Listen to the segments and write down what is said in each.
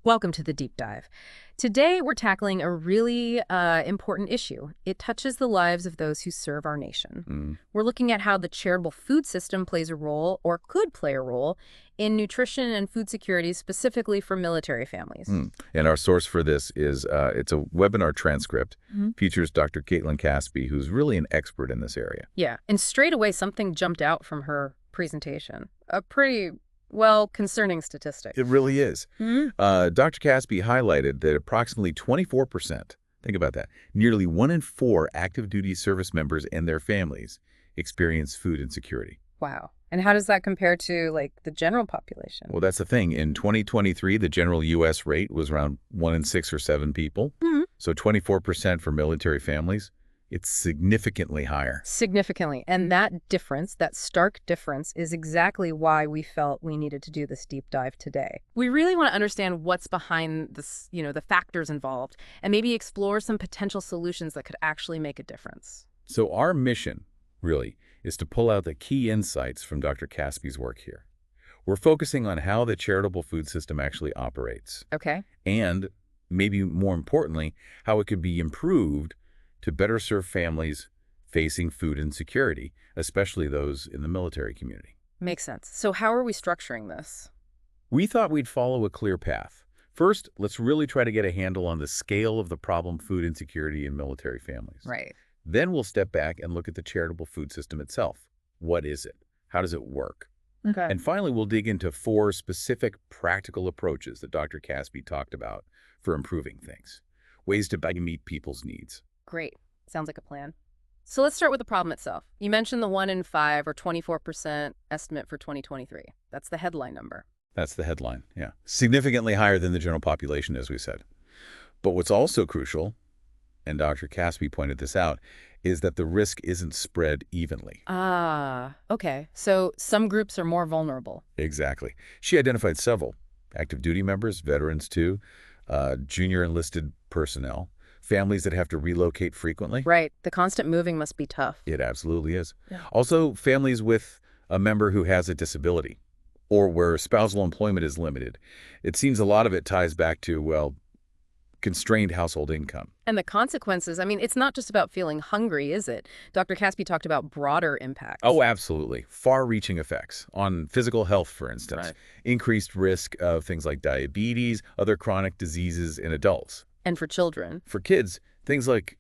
Welcome to the deep dive. Today, we're tackling a really important issue. It touches the lives of those who serve our nation. Mm. We're looking at how the charitable food system plays a role, or could play a role, in nutrition and food security, specifically for military families. And our source for this is it's a webinar transcript, Mhm. features Dr. Caitlyn Caspy, who's really an expert in this area. Yeah, and straight away, something jumped out from her presentation. A pretty, well, concerning statistic. It really is. Mhm. Dr. Caspy highlighted that approximately 24%, think about that, nearly 1 in 4 active duty service members and their families experience food insecurity. Wow. And how does that compare to, like, the general population? Well, that's the thing. In 2023, the general U.S. rate was around 1 in 6 or 7 people. Mhm. So 24% for military families. It's significantly higher. Significantly. And that difference, that stark difference, is exactly why we felt we needed to do this deep dive today. We really want to understand what's behind this, the factors involved, and maybe explore some potential solutions that could actually make a difference. So our mission, really, is to pull out the key insights from Dr. Caspy's work here. We're focusing on how the charitable food system actually operates, Okay? and, maybe more importantly, how it could be improved to better serve families facing food insecurity, especially those in the military community. Makes sense. So how are we structuring this? We thought we'd follow a clear path. First, let's really try to get a handle on the scale of the problem food insecurity in military families. Right. Then we'll step back and look at the charitable food system itself. What is it? How does it work? Okay. And finally, we'll dig into 4 specific practical approaches that Dr. Caspy talked about for improving things. Ways to better meet people's needs. Great. Sounds like a plan. So let's start with the problem itself. You mentioned the 1 in 5 or 24% estimate for 2023. That's the headline number. That's the headline, yeah. Significantly higher than the general population, as we said. But what's also crucial, and Dr. Caspy pointed this out, is that the risk isn't spread evenly. Ah, okay. So some groups are more vulnerable. Exactly. She identified several. Active duty members, veterans too, junior enlisted personnel, families that have to relocate frequently. Right. The constant moving must be tough. It absolutely is. Yeah. Also, families with a member who has a disability or where spousal employment is limited. It seems a lot of it ties back to, well, constrained household income. And the consequences, I mean, it's not just about feeling hungry, is it? Dr. Caspy talked about broader impacts. Oh, absolutely. Far-reaching effects on physical health, for instance. Right. Increased risk of things like diabetes, other chronic diseases in adults. And for children. For kids, things like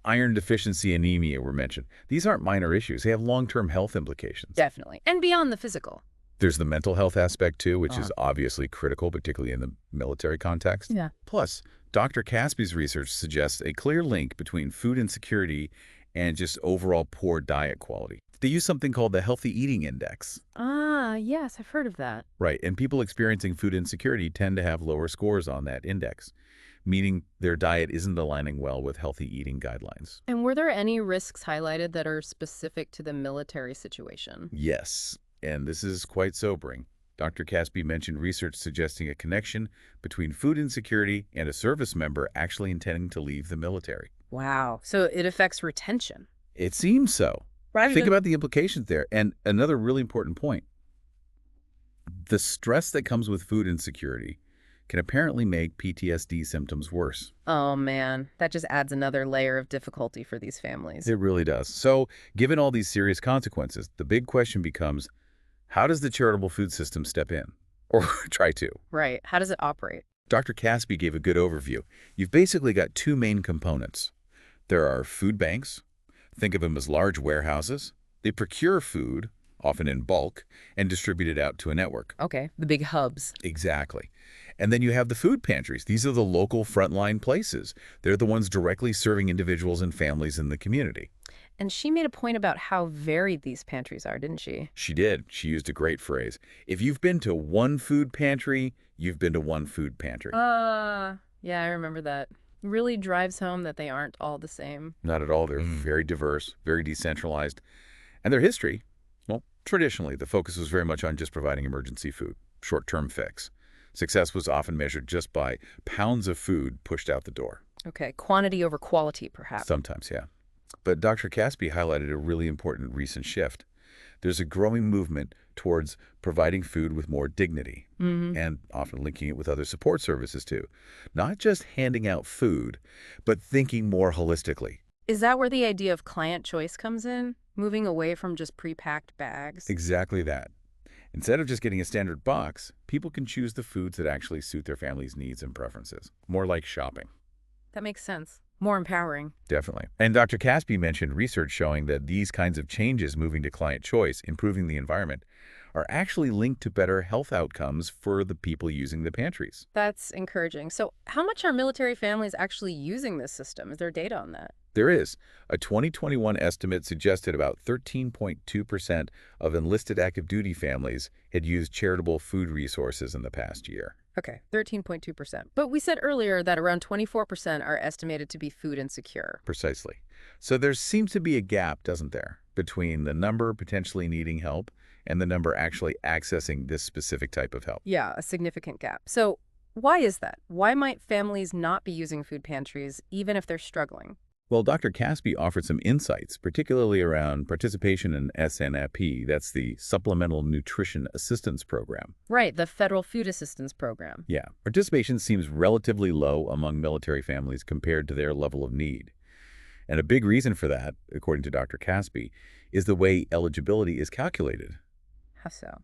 iron deficiency anemia were mentioned. These aren't minor issues. They have long-term health implications. Definitely. And beyond the physical. There's the mental health aspect, too, which is obviously critical, particularly in the military context. Yeah. Plus, Dr. Caspy's research suggests a clear link between food insecurity and just overall poor diet quality. They use something called the Healthy Eating Index. Ah, yes, I've heard of that. Right, and people experiencing food insecurity tend to have lower scores on that index, meaning their diet isn't aligning well with healthy eating guidelines. And were there any risks highlighted that are specific to the military situation? Yes, and this is quite sobering. Dr. Caspy mentioned research suggesting a connection between food insecurity and a service member actually intending to leave the military. Wow. So it affects retention. It seems so. Right. Think about the implications there. And another really important point. The stress that comes with food insecurity can apparently make PTSD symptoms worse. Oh, man. That just adds another layer of difficulty for these families. It really does. So, given all these serious consequences, the big question becomes, how does the charitable food system step in? Or try to? Right. How does it operate? Dr. Caspy gave a good overview. You've basically got 2 main components. There are food banks. Think of them as large warehouses. They procure food, often in bulk, and distribute it out to a network. Okay. The big hubs. Exactly. And then you have the food pantries. These are the local frontline places. They're the ones directly serving individuals and families in the community. And she made a point about how varied these pantries are, didn't she? She did. She used a great phrase. If you've been to one food pantry, you've been to one food pantry. Yeah, I remember that. Really drives home that they aren't all the same. Not at all. They're very diverse, very decentralized. And their history, well, traditionally, the focus was very much on just providing emergency food, short-term fix. Success was often measured just by pounds of food pushed out the door. Okay, quantity over quality, perhaps. Sometimes, yeah. But Dr. Caspy highlighted a really important recent shift. There's a growing movement towards providing food with more dignity Hmm. and often linking it with other support services too. Not just handing out food, but thinking more holistically. Is that where the idea of client choice comes in? Moving away from just pre-packed bags? Exactly that. Instead of just getting a standard box, people can choose the foods that actually suit their family's needs and preferences. More like shopping. That makes sense. More empowering. Definitely. And Dr. Caspy mentioned research showing that these kinds of changes moving to client choice, improving the environment, are actually linked to better health outcomes for the people using the pantries. That's encouraging. So how much are military families actually using this system? Is there data on that? There is. A 2021 estimate suggested about 13.2% of enlisted active duty families had used charitable food resources in the past year. Okay, 13.2%. But we said earlier that around 24% are estimated to be food insecure. Precisely. So there seems to be a gap, doesn't there, between the number potentially needing help and the number actually accessing this specific type of help. Yeah, a significant gap. So why is that? Why might families not be using food pantries even if they're struggling? Well, Dr. Caspy offered some insights, particularly around participation in SNAP, that's the Supplemental Nutrition Assistance Program. Right, the Federal Food Assistance Program. Yeah, participation seems relatively low among military families compared to their level of need. And a big reason for that, according to Dr. Caspy, is the way eligibility is calculated. How so?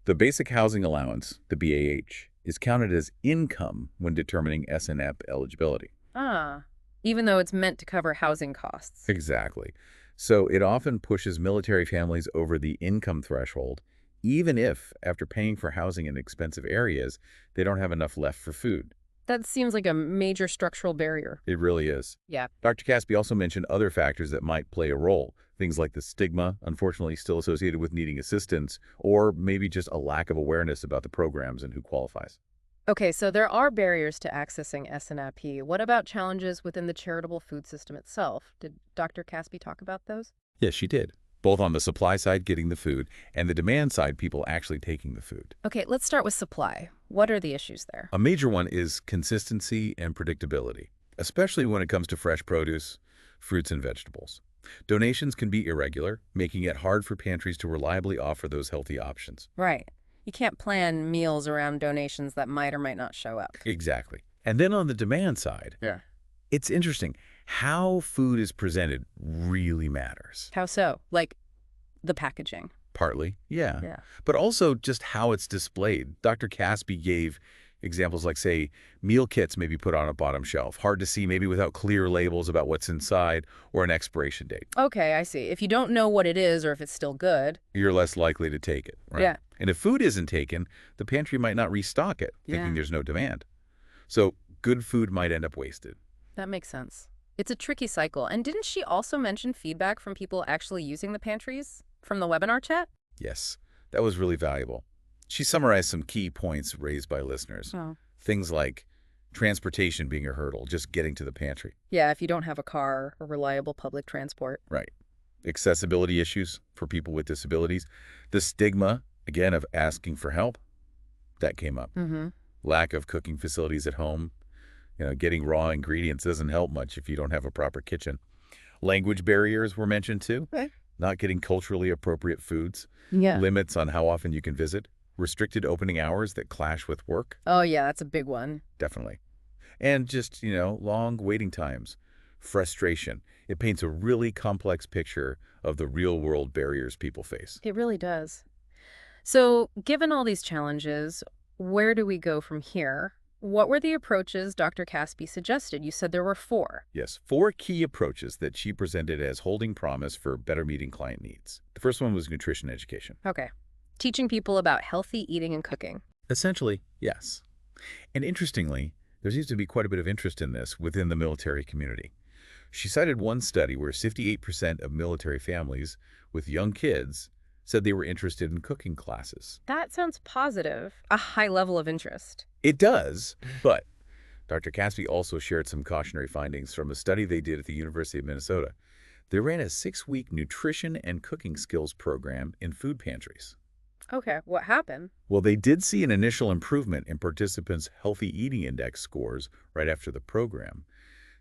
The Basic Housing Allowance, the BAH, is counted as income when determining SNAP eligibility. Ah, even though it's meant to cover housing costs. Exactly. So it often pushes military families over the income threshold, even if, after paying for housing in expensive areas, they don't have enough left for food. That seems like a major structural barrier. It really is. Yeah. Dr. Caspy also mentioned other factors that might play a role, things like the stigma, unfortunately still associated with needing assistance, or maybe just a lack of awareness about the programs and who qualifies. Okay, so there are barriers to accessing SNAP. What about challenges within the charitable food system itself? Did Dr. Caspy talk about those? Yes, she did. Both on the supply side, getting the food, and the demand side, people actually taking the food. Okay, let's start with supply. What are the issues there? A major one is consistency and predictability, especially when it comes to fresh produce, fruits, and vegetables. Donations can be irregular, making it hard for pantries to reliably offer those healthy options. Right. You can't plan meals around donations that might or might not show up. Exactly. And then on the demand side, Yeah. it's interesting. How food is presented really matters. How so? Like the packaging. Partly, yeah. Yeah. But also just how it's displayed. Dr. Caspy gave examples like, say, meal kits may be put on a bottom shelf. Hard to see maybe without clear labels about what's inside or an expiration date. Okay, I see. If you don't know what it is or if it's still good. You're less likely to take it, right? Yeah. And if food isn't taken, the pantry might not restock it, thinking Yeah. there's no demand. So good food might end up wasted. That makes sense. It's a tricky cycle. And didn't she also mention feedback from people actually using the pantries from the webinar chat? Yes, that was really valuable. She summarized some key points raised by listeners. Oh. Things like transportation being a hurdle, just getting to the pantry. Yeah, if you don't have a car or reliable public transport. Right. Accessibility issues for people with disabilities. The stigma, again, of asking for help, that came up. Mm-hmm. Lack of cooking facilities at home. Getting raw ingredients doesn't help much if you don't have a proper kitchen. Language barriers were mentioned too. Okay. Not getting culturally appropriate foods. Yeah. Limits on how often you can visit. Restricted opening hours that clash with work. Oh, yeah, that's a big one. Definitely. And just, long waiting times. Frustration. It paints a really complex picture of the real-world barriers people face. It really does. So, given all these challenges, where do we go from here? What were the approaches Dr. Caspy suggested? You said there were 4. Yes, 4 key approaches that she presented as holding promise for better meeting client needs. The first one was nutrition education. Okay. Teaching people about healthy eating and cooking. Essentially, yes. And interestingly, there seems to be quite a bit of interest in this within the military community. She cited one study where 58% of military families with young kids said they were interested in cooking classes. That sounds positive. A high level of interest. It does, but Dr. Caspy also shared some cautionary findings from a study they did at the University of Minnesota. They ran a 6-week nutrition and cooking skills program in food pantries. Okay, what happened? Well, they did see an initial improvement in participants' healthy eating index scores right after the program.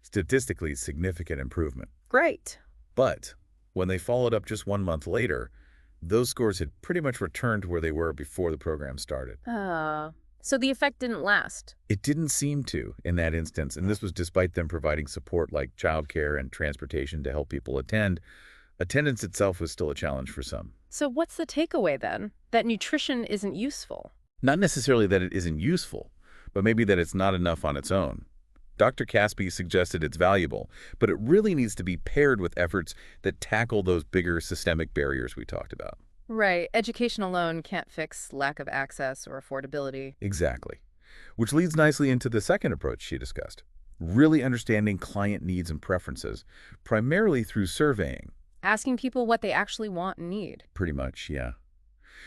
Statistically significant improvement. Great. But when they followed up just 1 month later, Those scores had pretty much returned to where they were before the program started. Oh, so the effect didn't last. It didn't seem to in that instance, and this was despite them providing support like childcare and transportation to help people attend. Attendance itself was still a challenge for some. So what's the takeaway then? That nutrition isn't useful. Not necessarily that it isn't useful, but maybe that it's not enough on its own. Dr. Caspy suggested it's valuable, but it really needs to be paired with efforts that tackle those bigger systemic barriers we talked about. Right. Education alone can't fix lack of access or affordability. Exactly. Which leads nicely into the second approach she discussed, really understanding client needs and preferences, primarily through surveying. Asking people what they actually want and need. Pretty much, yeah.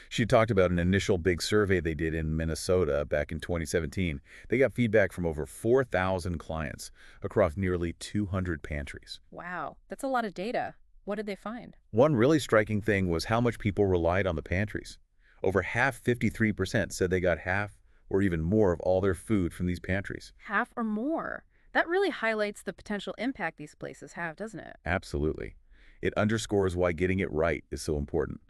She talked about an initial big survey they did in Minnesota back in 2017. They got feedback from over 4,000 clients across nearly 200 pantries. Wow, that's a lot of data. What did they find? One really striking thing was how much people relied on the pantries. Over half, 53%, said they got half or even more of all their food from these pantries. Half or more. That really highlights the potential impact these places have, doesn't it? Absolutely. It underscores why getting it right is so important.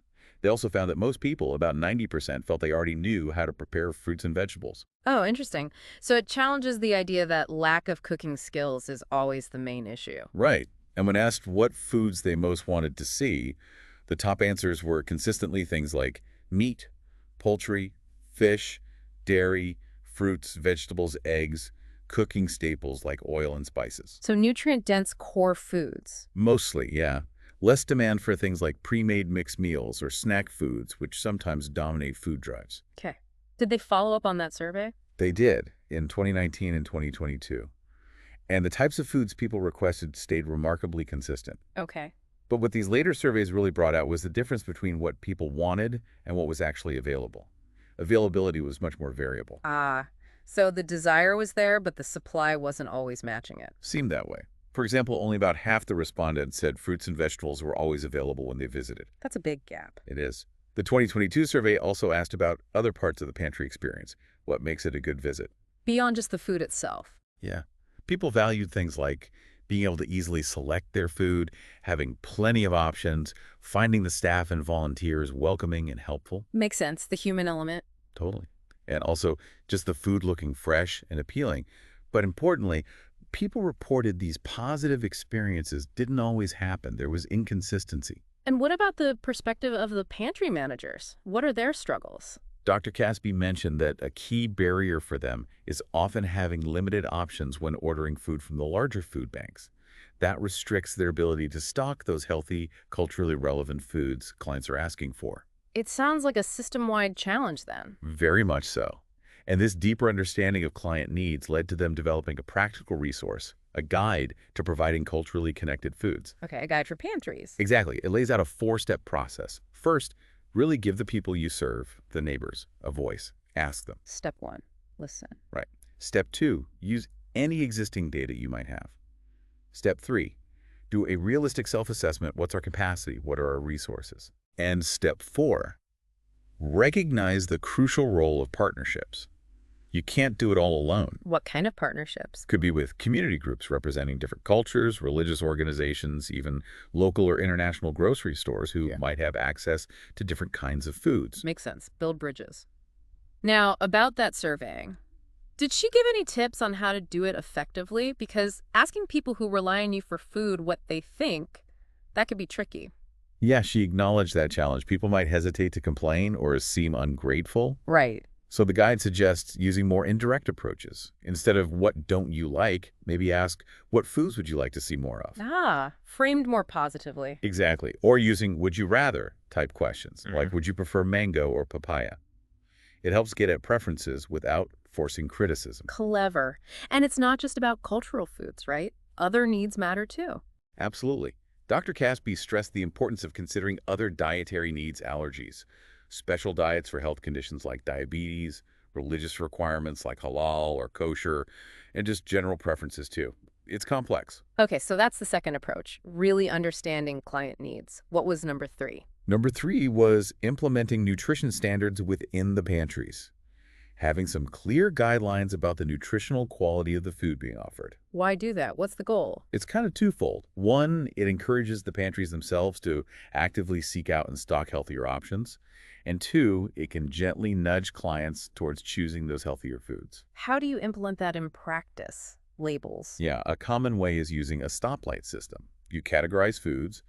They also found that most people, about 90%, felt they already knew how to prepare fruits and vegetables. Oh, interesting. So it challenges the idea that lack of cooking skills is always the main issue. Right. And when asked what foods they most wanted to see, the top answers were consistently things like meat, poultry, fish, dairy, fruits, vegetables, eggs, cooking staples like oil and spices. So nutrient-dense core foods. Mostly, yeah. Less demand for things like pre-made mixed meals or snack foods, which sometimes dominate food drives. Okay. Did they follow up on that survey? They did in 2019 and 2022. And the types of foods people requested stayed remarkably consistent. Okay. But what these later surveys really brought out was the difference between what people wanted and what was actually available. Availability was much more variable. Ah, so the desire was there, but the supply wasn't always matching it. Seemed that way. For example, only about half the respondents said fruits and vegetables were always available when they visited. That's a big gap. It is. The 2022 survey also asked about other parts of the pantry experience. What makes it a good visit? Beyond just the food itself. Yeah. People valued things like being able to easily select their food, having plenty of options, finding the staff and volunteers welcoming and helpful. Makes sense. The human element. Totally. And also just the food looking fresh and appealing. But importantly, people reported these positive experiences didn't always happen. There was inconsistency. And what about the perspective of the pantry managers? What are their struggles? Dr. Caspy mentioned that a key barrier for them is often having limited options when ordering food from the larger food banks. That restricts their ability to stock those healthy, culturally relevant foods clients are asking for. It sounds like a system-wide challenge then. Very much so. And this deeper understanding of client needs led to them developing a practical resource, a guide to providing culturally connected foods. Okay, a guide for pantries. Exactly. It lays out a four-step process. First, really give the people you serve, the neighbors, a voice. Ask them. Step 1, listen. Right. Step 2, use any existing data you might have. Step 3, do a realistic self-assessment. What's our capacity? What are our resources? And step 4, recognize the crucial role of partnerships. You can't do it all alone. What kind of partnerships? Could be with community groups representing different cultures, religious organizations, even local or international grocery stores who might have access to different kinds of foods. Makes sense. Build bridges. Now, about that surveying, did she give any tips on how to do it effectively? Because asking people who rely on you for food what they think, that could be tricky. Yeah, she acknowledged that challenge. People might hesitate to complain or seem ungrateful. Right. So the guide suggests using more indirect approaches. Instead of what don't you like, maybe ask what foods would you like to see more of? Ah, framed more positively. Exactly. Or using would you rather type questions, like would you prefer mango or papaya? It helps get at preferences without forcing criticism. Clever. And it's not just about cultural foods, right? Other needs matter too. Absolutely. Dr. Caspy stressed the importance of considering other dietary needs allergies, special diets for health conditions like diabetes, religious requirements like halal or kosher, and just general preferences too. It's complex. Okay, so that's the second approach, really understanding client needs. What was number 3? Number 3 was implementing nutrition standards within the pantries. Having some clear guidelines about the nutritional quality of the food being offered. Why do that? What's the goal? It's kind of twofold. One, it encourages the pantries themselves to actively seek out and stock healthier options. And two, it can gently nudge clients towards choosing those healthier foods. How do you implement that in practice? Labels. Yeah, a common way is using a stoplight system. You categorize foods,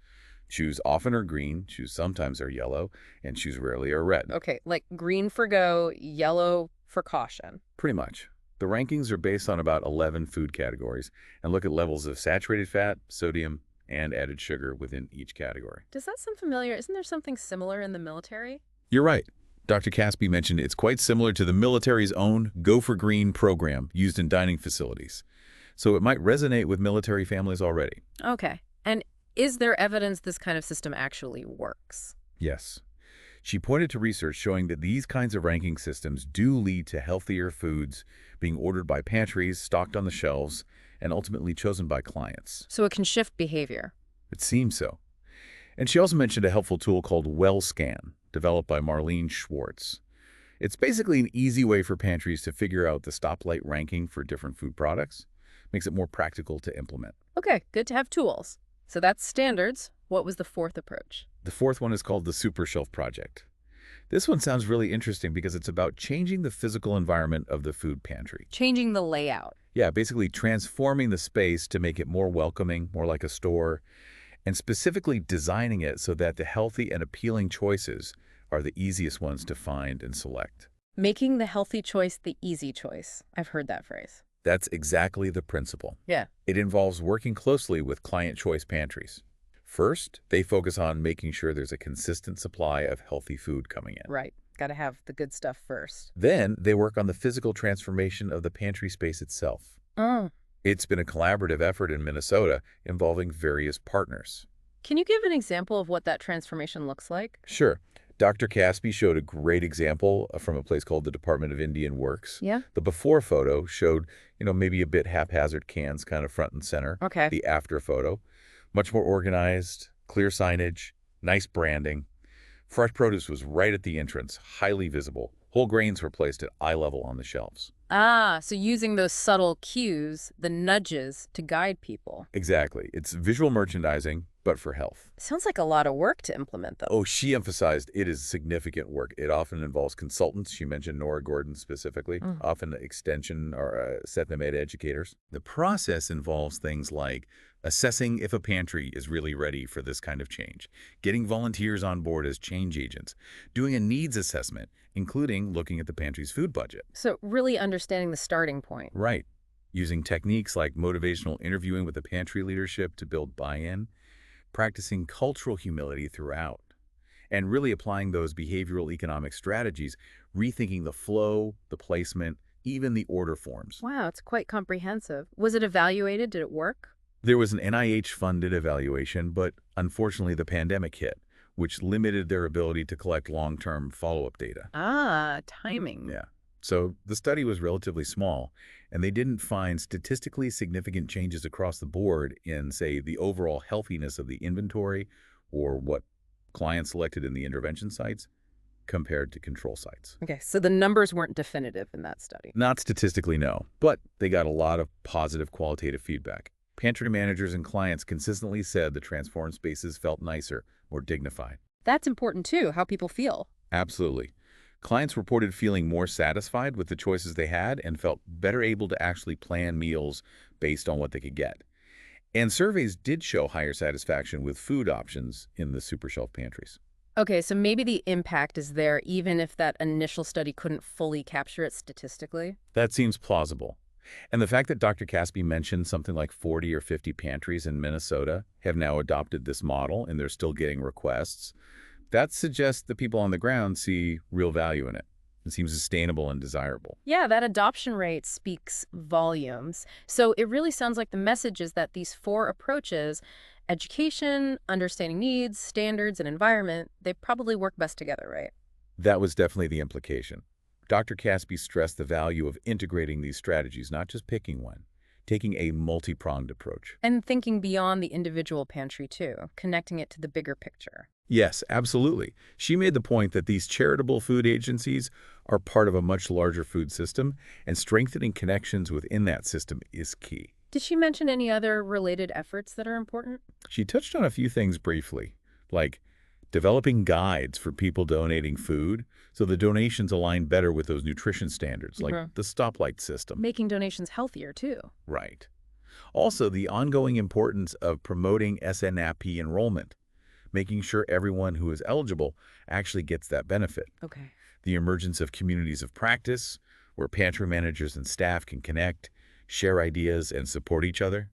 choose often or green, choose sometimes or yellow, and choose rarely or red. Okay, like green for go, yellow for caution. Pretty much. The rankings are based on about 11 food categories and look at levels of saturated fat, sodium, and added sugar within each category. Does that sound familiar? Isn't there something similar in the military? You're right. Dr. Caspy mentioned it's quite similar to the military's own Go for Green program used in dining facilities. So it might resonate with military families already. Okay. And is there evidence this kind of system actually works? Yes. She pointed to research showing that these kinds of ranking systems do lead to healthier foods being ordered by pantries, stocked on the shelves, and ultimately chosen by clients. So it can shift behavior. It seems so. And she also mentioned a helpful tool called WellScan, developed by Marlene Schwartz. It's basically an easy way for pantries to figure out the stoplight ranking for different food products. Makes it more practical to implement. Okay, good to have tools. So that's standards. What was the fourth approach? The fourth one is called the Super Shelf Project. This one sounds really interesting because it's about changing the physical environment of the food pantry. Changing the layout. Yeah, basically transforming the space to make it more welcoming, more like a store, and specifically designing it so that the healthy and appealing choices are the easiest ones to find and select. Making the healthy choice the easy choice. I've heard that phrase. That's exactly the principle. Yeah. It involves working closely with client choice pantries. First, they focus on making sure there's a consistent supply of healthy food coming in. Right. Got to have the good stuff first. Then, they work on the physical transformation of the pantry space itself. Oh. It's been a collaborative effort in Minnesota involving various partners. Can you give an example of what that transformation looks like? Sure. Dr. Caspy showed a great example from a place called the Department of Indian Works. Yeah. The before photo showed, maybe a bit haphazard cans kind of front and center. Okay. The after photo, much more organized, clear signage, nice branding. Fresh produce was right at the entrance, highly visible. Whole grains were placed at eye level on the shelves. Ah, so using those subtle cues, the nudges, to guide people. Exactly. It's visual merchandising, but for health. Sounds like a lot of work to implement, though. Oh, she emphasized it is significant work. It often involves consultants. She mentioned Nora Gordon specifically, often extension or set-them-ed educators. The process involves things like assessing if a pantry is really ready for this kind of change, getting volunteers on board as change agents, doing a needs assessment, including looking at the pantry's food budget. So really understanding the starting point. Right. Using techniques like motivational interviewing with the pantry leadership to build buy-in, practicing cultural humility throughout, and really applying those behavioral economic strategies, rethinking the flow, the placement, even the order forms. Wow, it's quite comprehensive. Was it evaluated? Did it work? There was an NIH-funded evaluation, but unfortunately the pandemic hit, which limited their ability to collect long-term follow-up data. Ah, timing. Yeah. So the study was relatively small, and they didn't find statistically significant changes across the board in, say, the overall healthiness of the inventory or what clients selected in the intervention sites compared to control sites. Okay, so the numbers weren't definitive in that study. Not statistically, no, but they got a lot of positive qualitative feedback. Pantry managers and clients consistently said the transformed spaces felt nicer, more dignified. That's important too, how people feel. Absolutely. Clients reported feeling more satisfied with the choices they had and felt better able to actually plan meals based on what they could get. And surveys did show higher satisfaction with food options in the super shelf pantries. Okay, so maybe the impact is there even if that initial study couldn't fully capture it statistically? That seems plausible. And the fact that Dr. Caspy mentioned something like 40 or 50 pantries in Minnesota have now adopted this model and they're still getting requests, that suggests the people on the ground see real value in it. It seems sustainable and desirable. Yeah, that adoption rate speaks volumes. So it really sounds like the message is that these four approaches, education, understanding needs, standards, and environment, they probably work best together, right? That was definitely the implication. Dr. Caspy stressed the value of integrating these strategies, not just picking one. taking a multi-pronged approach. And thinking beyond the individual pantry, too, connecting it to the bigger picture. Yes, absolutely. She made the point that these charitable food agencies are part of a much larger food system, and strengthening connections within that system is key. Did she mention any other related efforts that are important? She touched on a few things briefly, like developing guides for people donating food so the donations align better with those nutrition standards, like the stoplight system. Making donations healthier, too. Right. Also, the ongoing importance of promoting SNAP enrollment, making sure everyone who is eligible actually gets that benefit. Okay. The emergence of communities of practice, where pantry managers and staff can connect, share ideas, and support each other.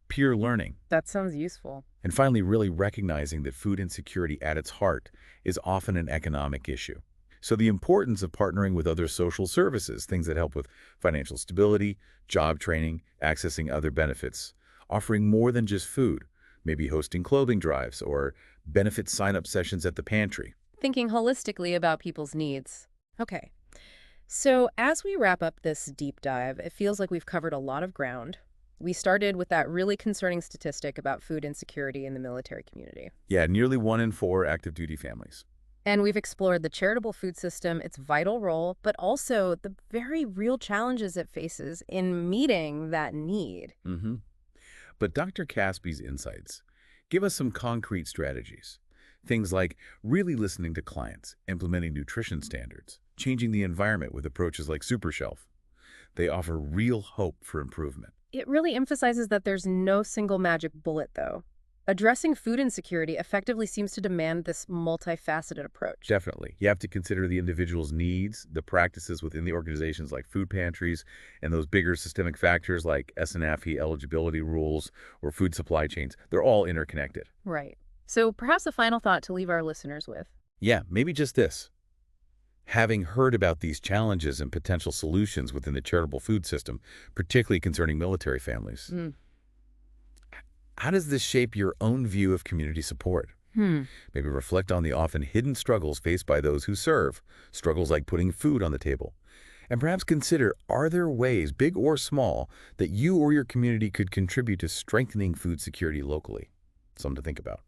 Peer learning. That sounds useful. And finally, really recognizing that food insecurity at its heart is often an economic issue. So the importance of partnering with other social services, things that help with financial stability, job training, accessing other benefits, offering more than just food, maybe hosting clothing drives or benefit sign-up sessions at the pantry. Thinking holistically about people's needs. Okay. So as we wrap up this deep dive, it feels like we've covered a lot of ground. We started with that really concerning statistic about food insecurity in the military community. Yeah, nearly 1 in 4 active duty families. And we've explored the charitable food system, its vital role, but also the very real challenges it faces in meeting that need. But Dr. Caspy's insights give us some concrete strategies. Things like really listening to clients, implementing nutrition standards, changing the environment with approaches like SuperShelf. They offer real hope for improvement. It really emphasizes that there's no single magic bullet, though. Addressing food insecurity effectively seems to demand this multifaceted approach. Definitely. You have to consider the individual's needs, the practices within the organizations like food pantries, and those bigger systemic factors like SNAP eligibility rules or food supply chains. They're all interconnected. Right. So perhaps a final thought to leave our listeners with. Yeah, maybe just this. Having heard about these challenges and potential solutions within the charitable food system, particularly concerning military families, how does this shape your own view of community support? Maybe reflect on the often hidden struggles faced by those who serve, struggles like putting food on the table. And perhaps consider, are there ways, big or small, that you or your community could contribute to strengthening food security locally? Something to think about.